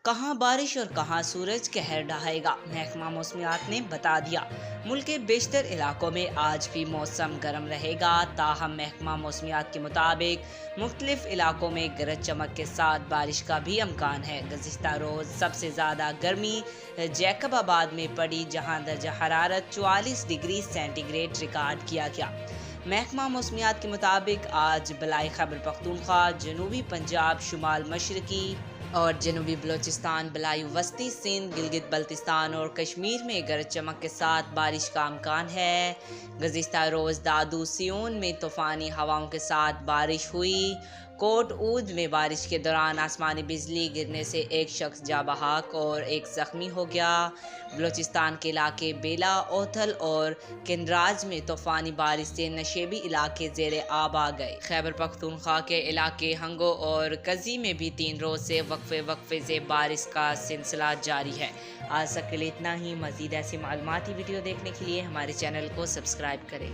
कहाँ बारिश और कहाँ सूरज कहर ढहाएगा, महकमा मौसमियात ने बता दिया। मुल्क के बेशतर इलाकों में आज भी मौसम गर्म रहेगा, ताहम महकमा मौसमियात के मुताबिक मुख्तलिफ इलाकों में गरज चमक के साथ बारिश का भी अमकान है। गुज़िश्ता रोज़ सबसे ज़्यादा गर्मी जैकबाबाद में पड़ी, जहाँ दर्जा हरारत 44 डिग्री सेंटीग्रेड रिकॉर्ड किया गया। महकमा मौसमियात के मुताबिक आज बलाई खैबर पख्तूनख्वा, जनूबी पंजाब, शुमाल मशरकी और जनूबी बलोचिस्तान, बलाई वस्ती सिंध, गिलगित बल्तिस्तान और कश्मीर में गरज चमक के साथ बारिश का अमकान है। गुज़िश्ता रोज़ दादू सियोन में तूफ़ानी हवाओं के साथ बारिश हुई। कोट ऊद में बारिश के दौरान आसमानी बिजली गिरने से एक शख्स जा बहाक और एक ज़ख्मी हो गया। बलोचिस्तान के इलाके बेला, ओथल और किनराज में तूफ़ानी बारिश से नशेबी इलाके ज़ेरे आब आ गए। खैबर पख्तूनख्वा के इलाके हंगो और कज़ी में भी 3 रोज़ से वक्फे से बारिश का सिलसिला जारी है। आज तक के लिए इतना ही। मज़ीद ऐसी मालूमाती वीडियो देखने के लिए हमारे चैनल को सब्सक्राइब करें।